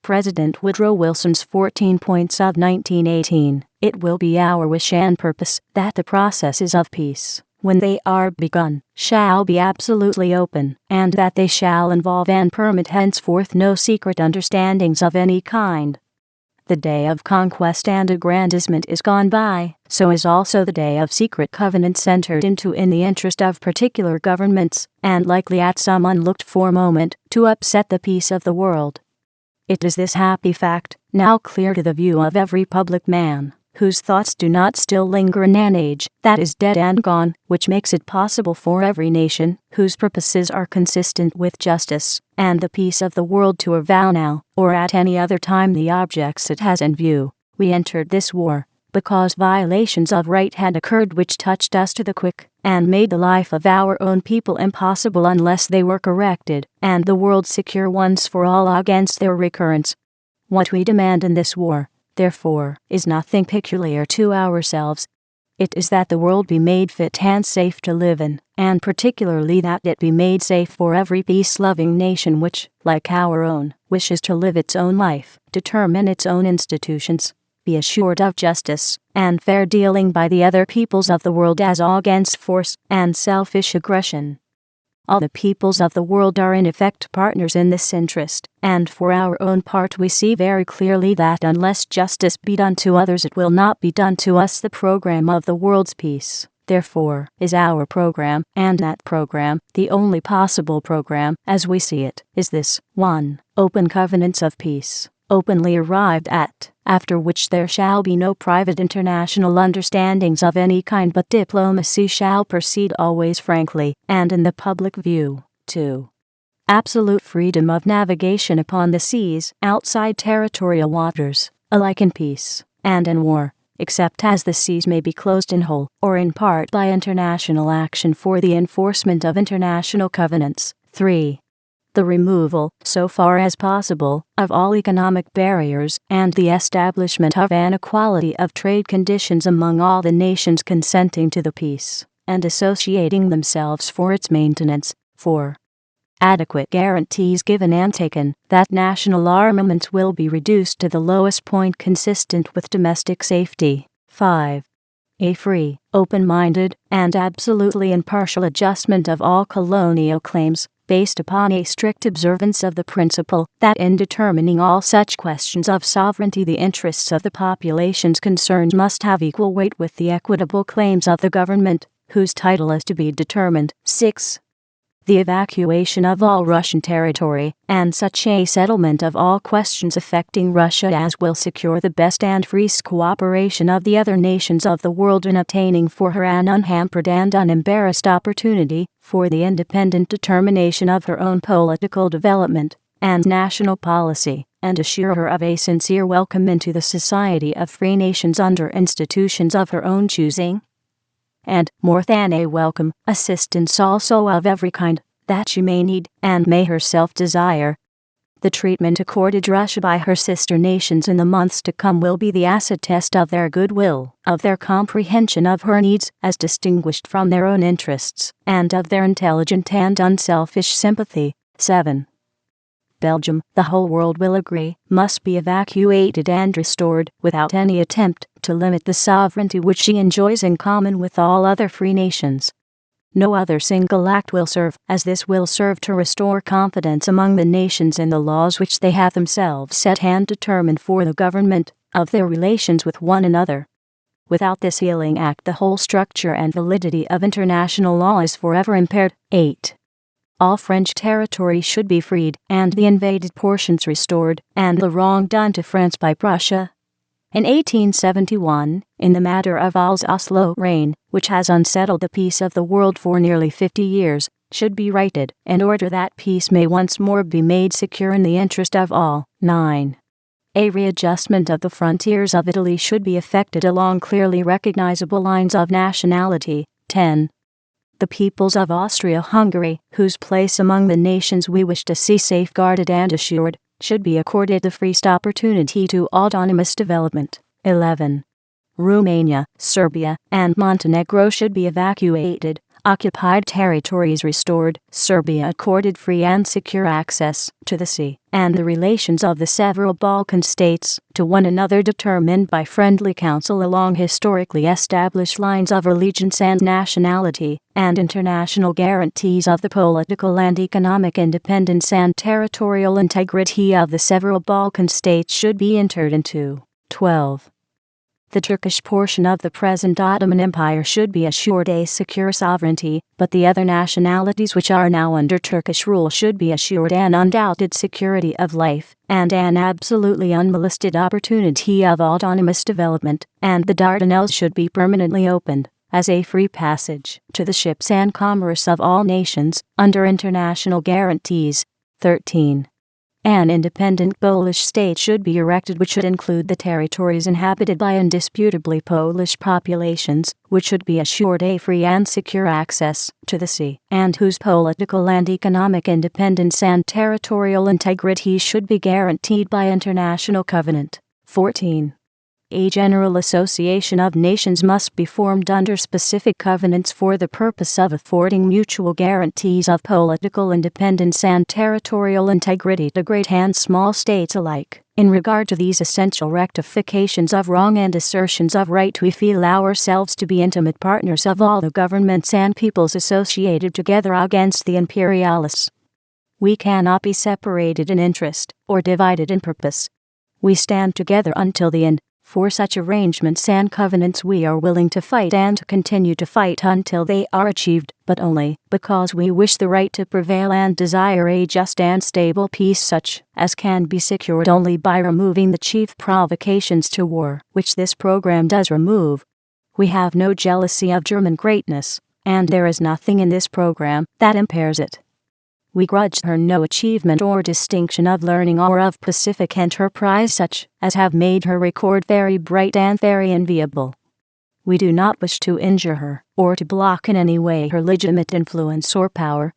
President Woodrow Wilson's 14 points of 1918. It will be our wish and purpose that the processes of peace, when they are begun, shall be absolutely open, and that they shall involve and permit henceforth no secret understandings of any kind. The day of conquest and aggrandizement is gone by, so is also the day of secret covenants entered into in the interest of particular governments, and likely at some unlooked-for moment to upset the peace of the world. It is this happy fact, now clear to the view of every public man, whose thoughts do not still linger in an age that is dead and gone, which makes it possible for every nation, whose purposes are consistent with justice and the peace of the world, to avow now, or at any other time, the objects it has in view. We entered this war because violations of right had occurred which touched us to the quick, and made the life of our own people impossible unless they were corrected, and the world secure once for all against their recurrence. What we demand in this war, therefore, is nothing peculiar to ourselves. It is that the world be made fit and safe to live in, and particularly that it be made safe for every peace-loving nation which, like our own, wishes to live its own life, determine its own institutions, be assured of justice and fair dealing by the other peoples of the world as against force and selfish aggression. All the peoples of the world are in effect partners in this interest, and for our own part we see very clearly that unless justice be done to others it will not be done to us. The program of the world's peace, therefore, is our program, and that program, the only possible program, as we see it, is this: 1. Open covenants of peace, openly arrived at, after which there shall be no private international understandings of any kind, but diplomacy shall proceed always frankly and in the public view. 2. Absolute freedom of navigation upon the seas, outside territorial waters, alike in peace and in war, except as the seas may be closed in whole or in part by international action for the enforcement of international covenants. 3. The removal, so far as possible, of all economic barriers, and the establishment of an equality of trade conditions among all the nations consenting to the peace, and associating themselves for its maintenance. 4. Adequate guarantees given and taken that national armaments will be reduced to the lowest point consistent with domestic safety. 5. A free, open-minded, and absolutely impartial adjustment of all colonial claims, based upon a strict observance of the principle that in determining all such questions of sovereignty the interests of the populations concerned must have equal weight with the equitable claims of the government, whose title is to be determined. 6. The evacuation of all Russian territory, and such a settlement of all questions affecting Russia as will secure the best and freest cooperation of the other nations of the world in obtaining for her an unhampered and unembarrassed opportunity for the independent determination of her own political development and national policy, and assure her of a sincere welcome into the society of free nations under institutions of her own choosing. And, more than a welcome, assistance also of every kind, that she may need, and may herself desire. The treatment accorded Russia by her sister nations in the months to come will be the acid test of their goodwill, of their comprehension of her needs as distinguished from their own interests, and of their intelligent and unselfish sympathy. 7. Belgium, the whole world will agree, must be evacuated and restored, without any attempt to limit the sovereignty which she enjoys in common with all other free nations. No other single act will serve, as this will serve to restore confidence among the nations in the laws which they have themselves set and determined for the government of their relations with one another. Without this healing act the whole structure and validity of international law is forever impaired. 8. All French territory should be freed, and the invaded portions restored, and the wrong done to France by Prussia in 1871, in the matter of Alsace-Lorraine, which has unsettled the peace of the world for nearly 50 years, should be righted, in order that peace may once more be made secure in the interest of all. 9. A readjustment of the frontiers of Italy should be effected along clearly recognizable lines of nationality. 10. The peoples of Austria-Hungary, whose place among the nations we wish to see safeguarded and assured, should be accorded the freest opportunity to autonomous development. 11. Romania, Serbia, and Montenegro should be evacuated, occupied territories restored, Serbia accorded free and secure access to the sea, and the relations of the several Balkan states to one another determined by friendly counsel along historically established lines of allegiance and nationality, and international guarantees of the political and economic independence and territorial integrity of the several Balkan states should be entered into. 12. The Turkish portion of the present Ottoman Empire should be assured a secure sovereignty, but the other nationalities which are now under Turkish rule should be assured an undoubted security of life, and an absolutely unmolested opportunity of autonomous development, and the Dardanelles should be permanently opened as a free passage to the ships and commerce of all nations, under international guarantees. 13. An independent Polish state should be erected which should include the territories inhabited by indisputably Polish populations, which should be assured a free and secure access to the sea, and whose political and economic independence and territorial integrity should be guaranteed by international covenant. 14. A general association of nations must be formed under specific covenants for the purpose of affording mutual guarantees of political independence and territorial integrity to great and small states alike. In regard to these essential rectifications of wrong and assertions of right, we feel ourselves to be intimate partners of all the governments and peoples associated together against the imperialists. We cannot be separated in interest or divided in purpose. We stand together until the end. For such arrangements and covenants we are willing to fight and to continue to fight until they are achieved, but only because we wish the right to prevail and desire a just and stable peace such as can be secured only by removing the chief provocations to war, which this program does remove. We have no jealousy of German greatness, and there is nothing in this program that impairs it. We grudge her no achievement or distinction of learning or of pacific enterprise such as have made her record very bright and very enviable. We do not wish to injure her, or to block in any way her legitimate influence or power.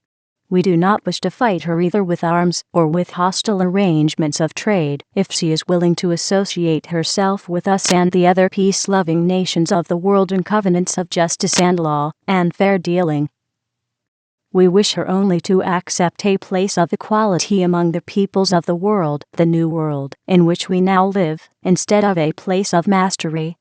We do not wish to fight her either with arms or with hostile arrangements of trade, if she is willing to associate herself with us and the other peace-loving nations of the world in covenants of justice and law and fair dealing. We wish her only to accept a place of equality among the peoples of the world, the new world, in which we now live, instead of a place of mastery,